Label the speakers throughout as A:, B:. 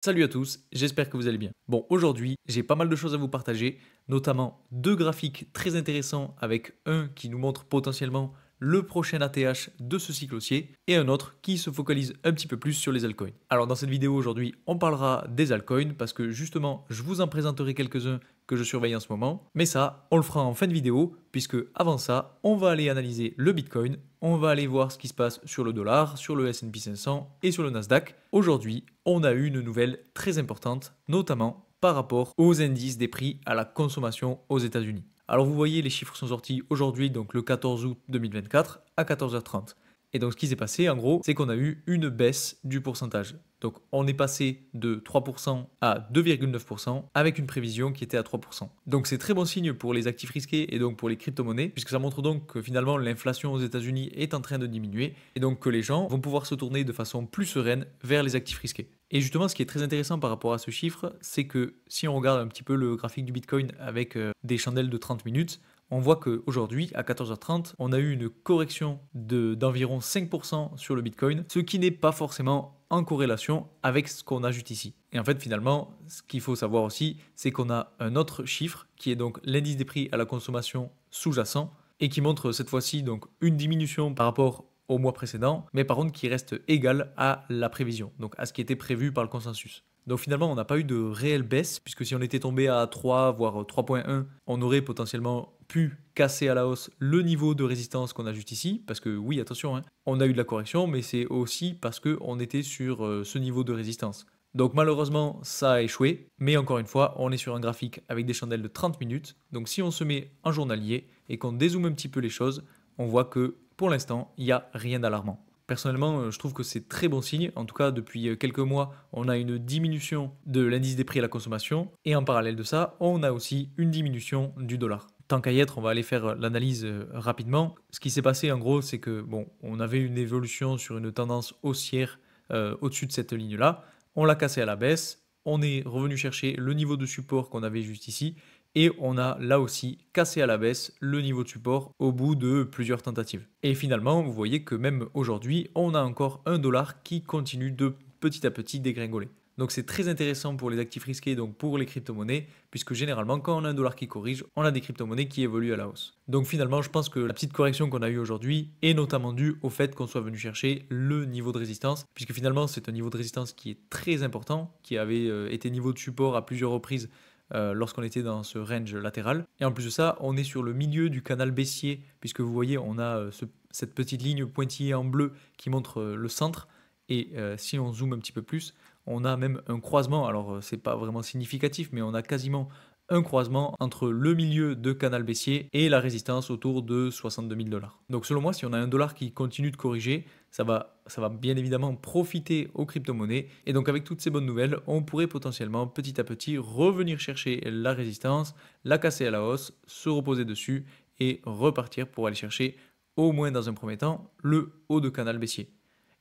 A: Salut à tous, j'espère que vous allez bien. Bon, aujourd'hui, j'ai pas mal de choses à vous partager, notamment deux graphiques très intéressants avec un qui nous montre potentiellement le prochain ATH de ce cycle haussier et un autre qui se focalise un petit peu plus sur les altcoins. Alors dans cette vidéo aujourd'hui, on parlera des altcoins parce que justement, je vous en présenterai quelques-uns que je surveille en ce moment, mais ça, on le fera en fin de vidéo puisque avant ça, on va aller analyser le Bitcoin, on va aller voir ce qui se passe sur le dollar, sur le S&P 500 et sur le Nasdaq. Aujourd'hui, on a eu une nouvelle très importante, notamment par rapport aux indices des prix à la consommation aux États-Unis. Alors vous voyez, les chiffres sont sortis aujourd'hui, donc le 14 août 2024 à 14h30. Et donc ce qui s'est passé, en gros, c'est qu'on a eu une baisse du pourcentage. Donc on est passé de 3% à 2,9% avec une prévision qui était à 3%. Donc c'est très bon signe pour les actifs risqués et donc pour les crypto-monnaies, puisque ça montre donc que finalement l'inflation aux États-Unis est en train de diminuer et donc que les gens vont pouvoir se tourner de façon plus sereine vers les actifs risqués. Et justement, ce qui est très intéressant par rapport à ce chiffre, c'est que si on regarde un petit peu le graphique du Bitcoin avec des chandelles de 30 minutes, on voit qu'aujourd'hui, à 14h30, on a eu une correction d'environ 5% sur le Bitcoin, ce qui n'est pas forcément en corrélation avec ce qu'on a juste ici. Et en fait, finalement, ce qu'il faut savoir aussi, c'est qu'on a un autre chiffre qui est donc l'indice des prix à la consommation sous-jacent et qui montre cette fois-ci donc une diminution par rapport au mois précédent, mais par contre qui reste égal à la prévision, donc à ce qui était prévu par le consensus. Donc finalement, on n'a pas eu de réelle baisse, puisque si on était tombé à 3, voire 3,1, on aurait potentiellement pu casser à la hausse le niveau de résistance qu'on a juste ici, parce que oui, attention, hein, on a eu de la correction, mais c'est aussi parce qu'on était sur ce niveau de résistance. Donc malheureusement, ça a échoué, mais encore une fois, on est sur un graphique avec des chandelles de 30 minutes, donc si on se met en journalier et qu'on dézoome un petit peu les choses, on voit que pour l'instant, il n'y a rien d'alarmant. Personnellement, je trouve que c'est très bon signe. En tout cas, depuis quelques mois, on a une diminution de l'indice des prix à la consommation. Et en parallèle de ça, on a aussi une diminution du dollar. Tant qu'à y être, on va aller faire l'analyse rapidement. Ce qui s'est passé en gros, c'est que bon, on avait une évolution sur une tendance haussière au-dessus de cette ligne-là. On l'a cassé à la baisse. On est revenu chercher le niveau de support qu'on avait juste ici. Et on a là aussi cassé à la baisse le niveau de support au bout de plusieurs tentatives. Et finalement, vous voyez que même aujourd'hui, on a encore un dollar qui continue de petit à petit dégringoler. Donc c'est très intéressant pour les actifs risqués, donc pour les crypto-monnaies, puisque généralement quand on a un dollar qui corrige, on a des crypto-monnaies qui évoluent à la hausse. Donc finalement, je pense que la petite correction qu'on a eue aujourd'hui est notamment due au fait qu'on soit venu chercher le niveau de résistance, puisque finalement c'est un niveau de résistance qui est très important, qui avait été niveau de support à plusieurs reprises lorsqu'on était dans ce range latéral. Et en plus de ça, on est sur le milieu du canal baissier, puisque vous voyez, on a cette petite ligne pointillée en bleu qui montre le centre. Et si on zoome un petit peu plus, on a même un croisement. Alors, c'est pas vraiment significatif, mais on a quasiment un croisement entre le milieu de canal baissier et la résistance autour de 62 000 dollars. Donc selon moi, si on a un dollar qui continue de corriger, ça va bien évidemment profiter aux crypto-monnaies. Et donc avec toutes ces bonnes nouvelles, on pourrait potentiellement petit à petit revenir chercher la résistance, la casser à la hausse, se reposer dessus et repartir pour aller chercher au moins dans un premier temps le haut de canal baissier.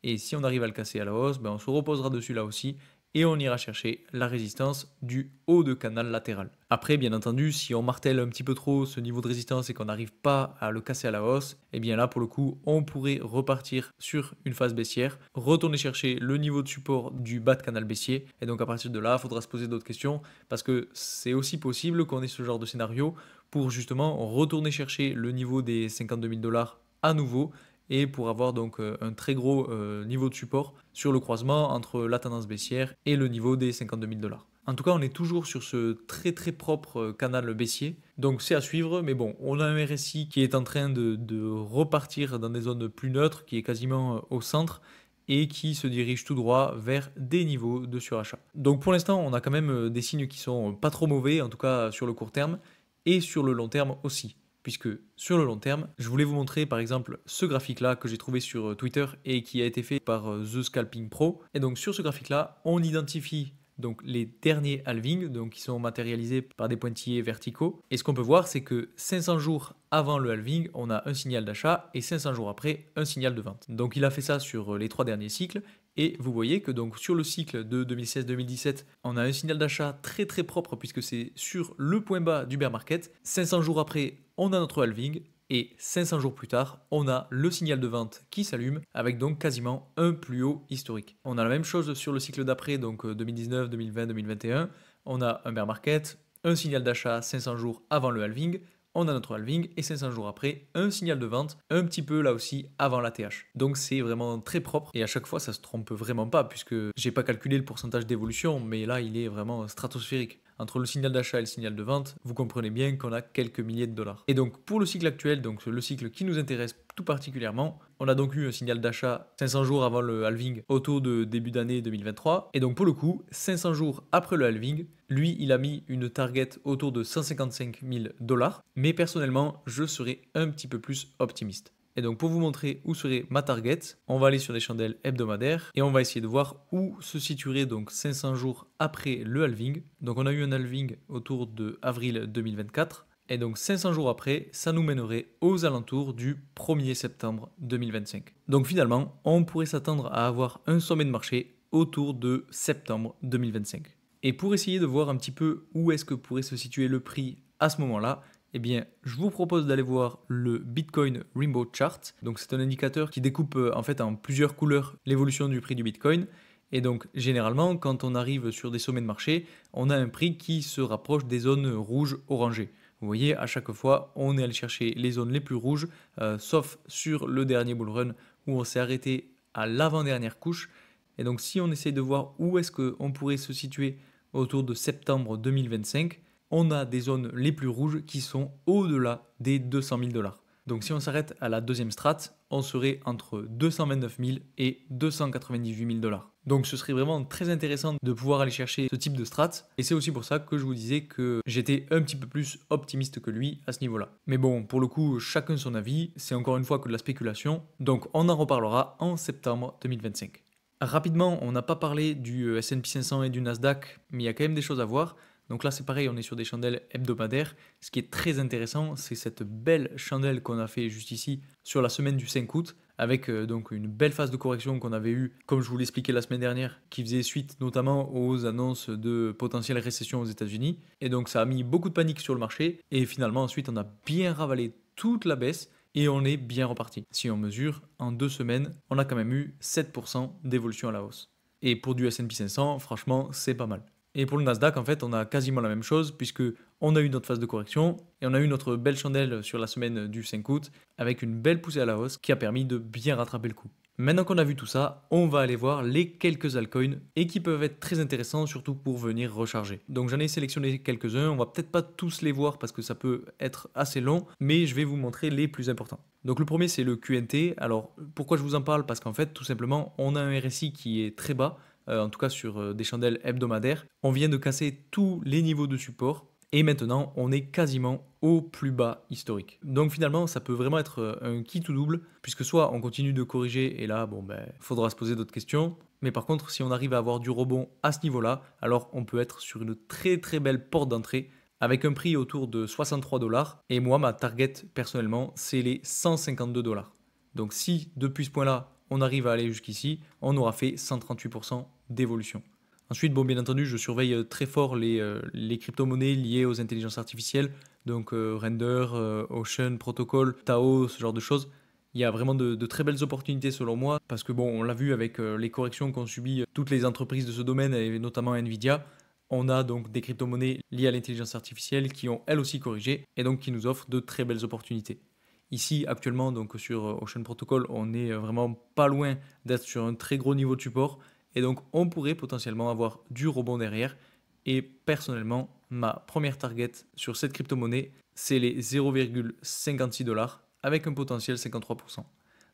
A: Et si on arrive à le casser à la hausse, ben on se reposera dessus là aussi et on ira chercher la résistance du haut de canal latéral. Après, bien entendu, si on martèle un petit peu trop ce niveau de résistance et qu'on n'arrive pas à le casser à la hausse, et bien là, pour le coup, on pourrait repartir sur une phase baissière, retourner chercher le niveau de support du bas de canal baissier, et donc à partir de là, il faudra se poser d'autres questions, parce que c'est aussi possible qu'on ait ce genre de scénario pour justement retourner chercher le niveau des 52 000 dollars à nouveau, et pour avoir donc un très gros niveau de support sur le croisement entre la tendance baissière et le niveau des 52 000 dollars. En tout cas, on est toujours sur ce très très propre canal baissier, donc c'est à suivre, mais bon, on a un RSI qui est en train de repartir dans des zones plus neutres, qui est quasiment au centre, et qui se dirige tout droit vers des niveaux de surachat. Donc pour l'instant, on a quand même des signes qui sont pas trop mauvais, en tout cas sur le court terme, et sur le long terme aussi. Puisque sur le long terme, je voulais vous montrer par exemple ce graphique-là que j'ai trouvé sur Twitter et qui a été fait par The Scalping Pro. Et donc sur ce graphique-là, on identifie donc les derniers halvings, donc qui sont matérialisés par des pointillés verticaux. Et ce qu'on peut voir, c'est que 500 jours avant le halving, on a un signal d'achat et 500 jours après, un signal de vente. Donc il a fait ça sur les 3 derniers cycles. Et vous voyez que donc sur le cycle de 2016-2017, on a un signal d'achat très très propre puisque c'est sur le point bas du bear market. 500 jours après, on a notre halving. Et 500 jours plus tard, on a le signal de vente qui s'allume avec donc quasiment un plus haut historique. On a la même chose sur le cycle d'après, donc 2019, 2020, 2021. On a un bear market, un signal d'achat 500 jours avant le halving, on a notre halving et 500 jours après, un signal de vente, un petit peu là aussi avant la TH. Donc c'est vraiment très propre et à chaque fois ça se trompe vraiment pas puisque j'ai pas calculé le pourcentage d'évolution, mais là il est vraiment stratosphérique. Entre le signal d'achat et le signal de vente, vous comprenez bien qu'on a quelques milliers de dollars. Et donc pour le cycle actuel, donc le cycle qui nous intéresse tout particulièrement, on a donc eu un signal d'achat 500 jours avant le halving autour de début d'année 2023. Et donc pour le coup, 500 jours après le halving, lui, il a mis une target autour de 155 000 dollars. Mais personnellement, je serais un petit peu plus optimiste. Et donc pour vous montrer où serait ma target, on va aller sur des chandelles hebdomadaires et on va essayer de voir où se situerait donc 500 jours après le halving. Donc on a eu un halving autour de avril 2024 et donc 500 jours après, ça nous mènerait aux alentours du 1er septembre 2025. Donc finalement, on pourrait s'attendre à avoir un sommet de marché autour de septembre 2025. Et pour essayer de voir un petit peu où est-ce que pourrait se situer le prix à ce moment-là, eh bien, je vous propose d'aller voir le Bitcoin Rainbow Chart. Donc, c'est un indicateur qui découpe en fait en plusieurs couleurs l'évolution du prix du Bitcoin. Et donc, généralement, quand on arrive sur des sommets de marché, on a un prix qui se rapproche des zones rouges orangées. Vous voyez, à chaque fois, on est allé chercher les zones les plus rouges, sauf sur le dernier bull run où on s'est arrêté à l'avant-dernière couche. Et donc, si on essaie de voir où est-ce qu'on pourrait se situer autour de septembre 2025, on a des zones les plus rouges qui sont au-delà des 200 000 dollars. Donc si on s'arrête à la deuxième strate, on serait entre 229 000 et 298 000 dollars. Donc ce serait vraiment très intéressant de pouvoir aller chercher ce type de strat. Et c'est aussi pour ça que je vous disais que j'étais un petit peu plus optimiste que lui à ce niveau-là. Mais bon, pour le coup, chacun son avis. C'est encore une fois que de la spéculation. Donc on en reparlera en septembre 2025. Rapidement, on n'a pas parlé du S&P 500 et du Nasdaq, mais il y a quand même des choses à voir. Donc là, c'est pareil, on est sur des chandelles hebdomadaires. Ce qui est très intéressant, c'est cette belle chandelle qu'on a fait juste ici sur la semaine du 5 août, avec donc une belle phase de correction qu'on avait eue, comme je vous l'expliquais la semaine dernière, qui faisait suite notamment aux annonces de potentielle récession aux États-Unis. Et donc ça a mis beaucoup de panique sur le marché. Et finalement, ensuite, on a bien ravalé toute la baisse. Et on est bien reparti. Si on mesure, en 2 semaines, on a quand même eu 7% d'évolution à la hausse. Et pour du S&P 500, franchement, c'est pas mal. Et pour le Nasdaq, en fait, on a quasiment la même chose puisque on a eu notre phase de correction et on a eu notre belle chandelle sur la semaine du 5 août avec une belle poussée à la hausse qui a permis de bien rattraper le coup. Maintenant qu'on a vu tout ça, on va aller voir les quelques altcoins et qui peuvent être très intéressants surtout pour venir recharger. Donc j'en ai sélectionné quelques-uns, on va peut-être pas tous les voir parce que ça peut être assez long, mais je vais vous montrer les plus importants. Donc le premier c'est le QNT. Alors pourquoi je vous en parle? Parce qu'en fait tout simplement on a un RSI qui est très bas, en tout cas sur des chandelles hebdomadaires. On vient de casser tous les niveaux de support. Et maintenant, on est quasiment au plus bas historique. Donc finalement, ça peut vraiment être un kit ou double, puisque soit on continue de corriger, et là, bon, faudra se poser d'autres questions. Mais par contre, si on arrive à avoir du rebond à ce niveau-là, alors on peut être sur une très très belle porte d'entrée, avec un prix autour de 63 dollars. Et moi, ma target, personnellement, c'est les 152 dollars. Donc si, depuis ce point-là, on arrive à aller jusqu'ici, on aura fait 138% d'évolution. Ensuite, bon, bien entendu, je surveille très fort les crypto-monnaies liées aux intelligences artificielles, donc Render, Ocean, Protocol, Tao, ce genre de choses. Il y a vraiment de très belles opportunités selon moi, parce que bon, on l'a vu avec les corrections qu'ont subies toutes les entreprises de ce domaine, et notamment Nvidia. On a donc des crypto-monnaies liées à l'intelligence artificielle qui ont elles aussi corrigé, et donc qui nous offrent de très belles opportunités. Ici, actuellement, donc sur Ocean Protocol, on est vraiment pas loin d'être sur un très gros niveau de support. Et donc, on pourrait potentiellement avoir du rebond derrière. Et personnellement, ma première target sur cette crypto-monnaie, c'est les 0,56 dollars avec un potentiel 53%.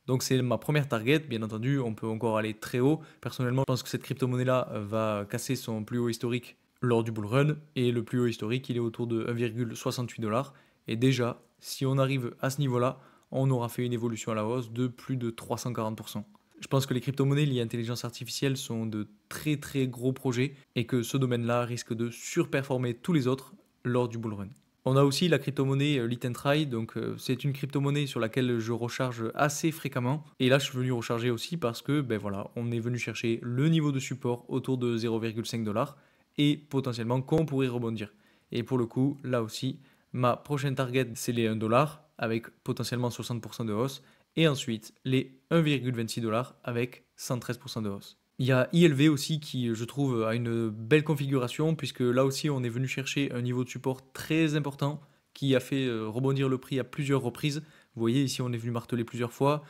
A: Donc, c'est ma première target. Bien entendu, on peut encore aller très haut. Personnellement, je pense que cette crypto-monnaie-là va casser son plus haut historique lors du bull run. Et le plus haut historique, il est autour de 1,68 dollars. Et déjà, si on arrive à ce niveau-là, on aura fait une évolution à la hausse de plus de 340%. Je pense que les crypto-monnaies liées à l'intelligence artificielle sont de très très gros projets et que ce domaine-là risque de surperformer tous les autres lors du bull run. On a aussi la crypto-monnaie Lit and Try, donc c'est une crypto-monnaie sur laquelle je recharge assez fréquemment. Et là, je suis venu recharger aussi parce que, voilà, on est venu chercher le niveau de support autour de 0,5 dollars et potentiellement qu'on pourrait rebondir. Et pour le coup, là aussi, ma prochaine target, c'est les 1 dollar. avec potentiellement 60% de hausse. Et ensuite, les 1,26 $ avec 113% de hausse. Il y a ILV aussi qui, je trouve, a une belle configuration puisque là aussi, on est venu chercher un niveau de support très important qui a fait rebondir le prix à plusieurs reprises. Vous voyez, ici, on est venu marteler plusieurs fois,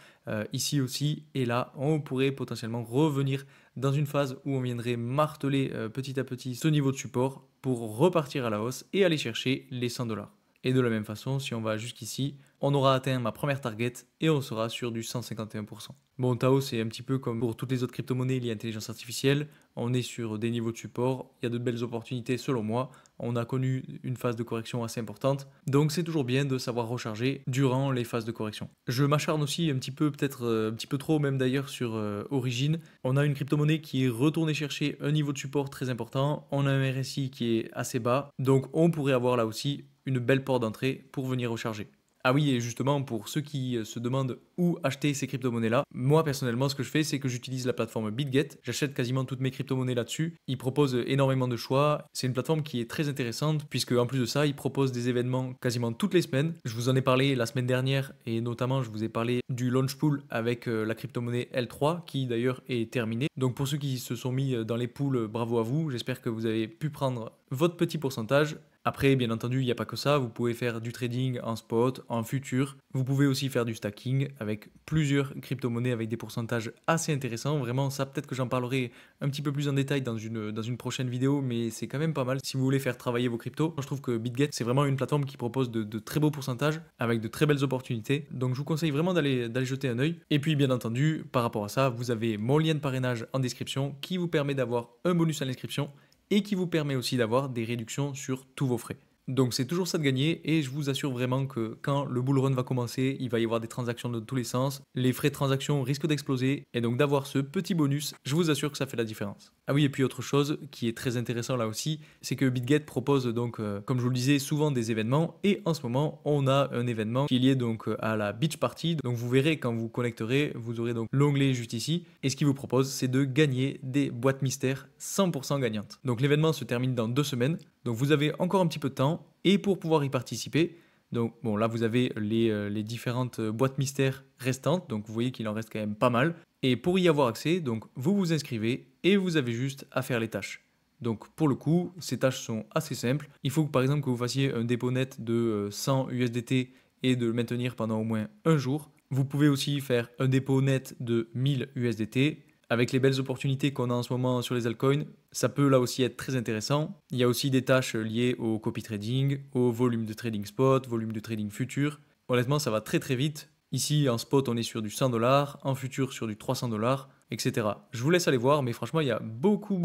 A: ici aussi, et là, on pourrait potentiellement revenir dans une phase où on viendrait marteler petit à petit ce niveau de support pour repartir à la hausse et aller chercher les 100 $. Et de la même façon, si on va jusqu'ici, on aura atteint ma première target et on sera sur du 151%. Bon, Tao, c'est un petit peu comme pour toutes les autres crypto-monnaies liées à l'intelligence artificielle. On est sur des niveaux de support. Il y a de belles opportunités selon moi. On a connu une phase de correction assez importante. Donc, c'est toujours bien de savoir recharger durant les phases de correction. Je m'acharne aussi un petit peu, peut-être un petit peu trop même d'ailleurs, sur Origin. On a une crypto-monnaie qui est retournée chercher un niveau de support très important. On a un RSI qui est assez bas. Donc, on pourrait avoir là aussi une belle porte d'entrée pour venir recharger. Ah oui, et justement, pour ceux qui se demandent où acheter ces crypto-monnaies-là, moi personnellement, ce que je fais, c'est que j'utilise la plateforme BitGet. J'achète quasiment toutes mes crypto-monnaies là-dessus. Ils proposent énormément de choix. C'est une plateforme qui est très intéressante, puisque en plus de ça, ils proposent des événements quasiment toutes les semaines. Je vous en ai parlé la semaine dernière, et notamment, je vous ai parlé du launch pool avec la crypto-monnaie L3, qui d'ailleurs est terminée. Donc pour ceux qui se sont mis dans les pools, bravo à vous. J'espère que vous avez pu prendre votre petit pourcentage. Après, bien entendu, il n'y a pas que ça. Vous pouvez faire du trading en spot, en futur. Vous pouvez aussi faire du stacking avec plusieurs crypto-monnaies avec des pourcentages assez intéressants. Vraiment, ça, peut-être que j'en parlerai un petit peu plus en détail dans une prochaine vidéo, mais c'est quand même pas mal si vous voulez faire travailler vos cryptos. Je trouve que BitGet, c'est vraiment une plateforme qui propose de très beaux pourcentages avec de très belles opportunités. Donc, je vous conseille vraiment d'aller jeter un œil. Et puis, bien entendu, par rapport à ça, vous avez mon lien de parrainage en description qui vous permet d'avoir un bonus à l'inscription et qui vous permet aussi d'avoir des réductions sur tous vos frais. Donc c'est toujours ça de gagner et je vous assure vraiment que quand le bull run va commencer, il va y avoir des transactions de tous les sens, les frais de transaction risquent d'exploser et donc d'avoir ce petit bonus, je vous assure que ça fait la différence. Ah oui, et puis autre chose qui est très intéressant là aussi, c'est que BitGet propose donc, comme je vous le disais, souvent des événements et en ce moment on a un événement qui est lié donc à la Beach Party. Donc vous verrez quand vous connecterez, vous aurez donc l'onglet juste ici et ce qu'il vous propose c'est de gagner des boîtes mystères 100% gagnantes. Donc l'événement se termine dans 2 semaines. Donc vous avez encore un petit peu de temps et pour pouvoir y participer, donc bon là vous avez les différentes boîtes mystères restantes, donc vous voyez qu'il en reste quand même pas mal. Et pour y avoir accès, donc vous vous inscrivez et vous avez juste à faire les tâches. Donc pour le coup, ces tâches sont assez simples. Il faut par exemple que vous fassiez un dépôt net de 100 USDT et de le maintenir pendant au moins un jour. Vous pouvez aussi faire un dépôt net de 1000 USDT. Avec les belles opportunités qu'on a en ce moment sur les altcoins, ça peut là aussi être très intéressant. Il y a aussi des tâches liées au copy trading, au volume de trading spot, volume de trading futur. Honnêtement, ça va très très vite. Ici, en spot, on est sur du 100 $, en futur sur du 300 $, etc. Je vous laisse aller voir, mais franchement, il y a beaucoup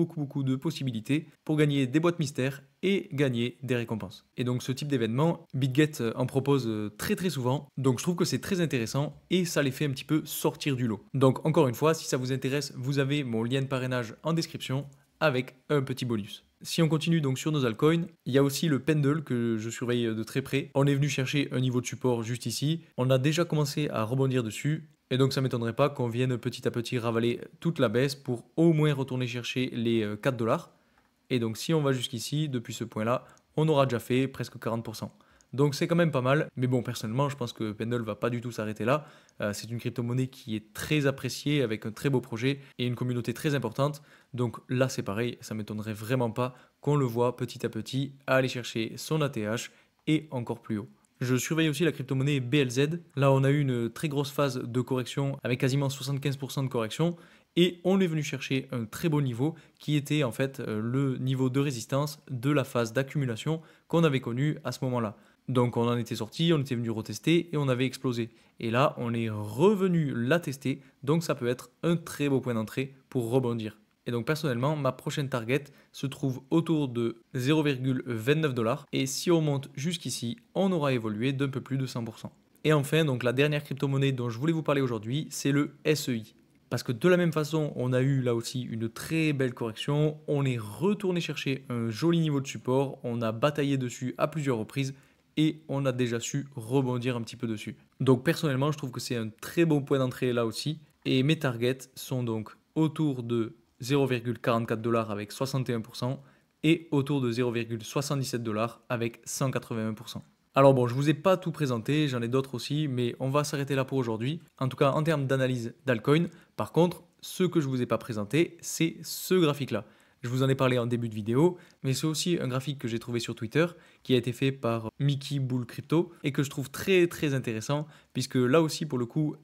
A: de possibilités pour gagner des boîtes mystères et gagner des récompenses. Et donc ce type d'événement, BitGet en propose très très souvent, donc je trouve que c'est très intéressant et ça les fait un petit peu sortir du lot. Donc encore une fois, si ça vous intéresse, vous avez mon lien de parrainage en description avec un petit bonus. Si on continue donc sur nos altcoins, il y a aussi le Pendle que je surveille de très près. On est venu chercher un niveau de support juste ici. On a déjà commencé à rebondir dessus. Et donc ça ne m'étonnerait pas qu'on vienne petit à petit ravaler toute la baisse pour au moins retourner chercher les 4 $. Et donc si on va jusqu'ici, depuis ce point-là, on aura déjà fait presque 40%. Donc c'est quand même pas mal, mais bon, personnellement, je pense que Pendle va pas du tout s'arrêter là. C'est une crypto-monnaie qui est très appréciée, avec un très beau projet et une communauté très importante. Donc là, c'est pareil, ça m'étonnerait vraiment pas qu'on le voit petit à petit aller chercher son ATH et encore plus haut. Je surveille aussi la crypto-monnaie BLZ. Là, on a eu une très grosse phase de correction avec quasiment 75% de correction. Et on est venu chercher un très beau niveau qui était en fait le niveau de résistance de la phase d'accumulation qu'on avait connu à ce moment-là. Donc on en était sorti, on était venu retester et on avait explosé. Et là, on est revenu la tester, donc ça peut être un très beau point d'entrée pour rebondir. Et donc personnellement, ma prochaine target se trouve autour de 0,29 $. Et si on monte jusqu'ici, on aura évolué d'un peu plus de 100%. Et enfin, donc la dernière crypto-monnaie dont je voulais vous parler aujourd'hui, c'est le SEI. Parce que de la même façon, on a eu là aussi une très belle correction. On est retourné chercher un joli niveau de support. On a bataillé dessus à plusieurs reprises et on a déjà su rebondir un petit peu dessus. Donc personnellement, je trouve que c'est un très bon point d'entrée là aussi. Et mes targets sont donc autour de 0,44 $ avec 61% et autour de 0,77 $ avec 181%. Alors bon, je vous ai pas tout présenté, j'en ai d'autres aussi, mais on va s'arrêter là pour aujourd'hui. En tout cas, en termes d'analyse d'altcoin, par contre, ce que je vous ai pas présenté, c'est ce graphique-là. Je vous en ai parlé en début de vidéo, mais c'est aussi un graphique que j'ai trouvé sur Twitter, qui a été fait par Mickey Bull Crypto, et que je trouve très très intéressant, puisque là aussi, pour le coup,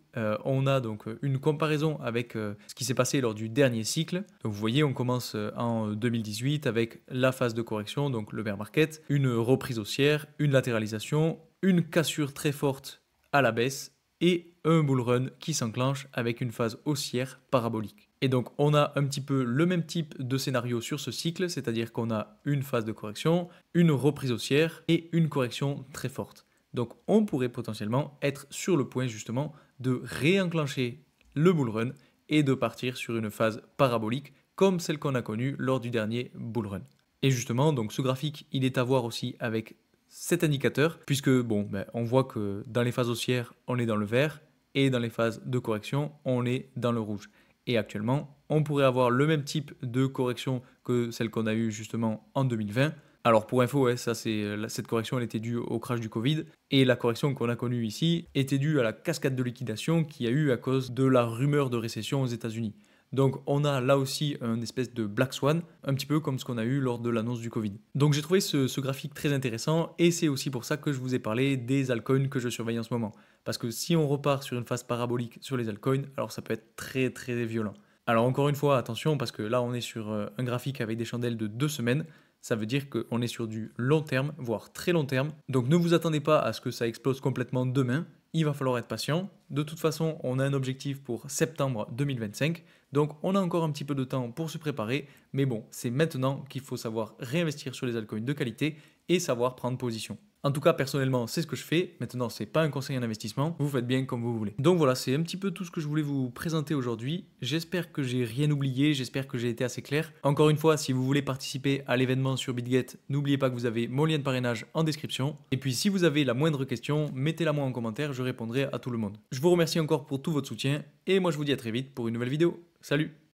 A: on a donc une comparaison avec ce qui s'est passé lors du dernier cycle. Donc vous voyez, on commence en 2018 avec la phase de correction, donc le bear market, une reprise haussière, une latéralisation, une cassure très forte à la baisse et un bull run qui s'enclenche avec une phase haussière parabolique. Et donc on a un petit peu le même type de scénario sur ce cycle, c'est-à-dire qu'on a une phase de correction, une reprise haussière et une correction très forte. Donc on pourrait potentiellement être sur le point justement de réenclencher le bull run et de partir sur une phase parabolique comme celle qu'on a connue lors du dernier bull run. Et justement, donc ce graphique, il est à voir aussi avec cet indicateur, puisque bon, on voit que dans les phases haussières, on est dans le vert, et dans les phases de correction, on est dans le rouge. Et actuellement, on pourrait avoir le même type de correction que celle qu'on a eue justement en 2020. Alors pour info, ouais, cette correction elle était due au crash du Covid, et la correction qu'on a connue ici était due à la cascade de liquidation qu'il y a eu à cause de la rumeur de récession aux États-Unis. Donc on a là aussi un espèce de Black Swan, un petit peu comme ce qu'on a eu lors de l'annonce du Covid. Donc j'ai trouvé ce graphique très intéressant et c'est aussi pour ça que je vous ai parlé des altcoins que je surveille en ce moment. Parce que si on repart sur une phase parabolique sur les altcoins, alors ça peut être très très violent. Alors encore une fois, attention parce que là on est sur un graphique avec des chandelles de 2 semaines. Ça veut dire qu'on est sur du long terme, voire très long terme. Donc ne vous attendez pas à ce que ça explose complètement demain. Il va falloir être patient. De toute façon, on a un objectif pour septembre 2025. Donc on a encore un petit peu de temps pour se préparer. Mais bon, c'est maintenant qu'il faut savoir réinvestir sur les altcoins de qualité et savoir prendre position. En tout cas, personnellement, c'est ce que je fais. Maintenant, c'est pas un conseil en investissement. Vous faites bien comme vous voulez. Donc voilà, c'est un petit peu tout ce que je voulais vous présenter aujourd'hui. J'espère que j'ai rien oublié. J'espère que j'ai été assez clair. Encore une fois, si vous voulez participer à l'événement sur BitGet, n'oubliez pas que vous avez mon lien de parrainage en description. Et puis, si vous avez la moindre question, mettez-la moi en commentaire. Je répondrai à tout le monde. Je vous remercie encore pour tout votre soutien. Et moi, je vous dis à très vite pour une nouvelle vidéo. Salut!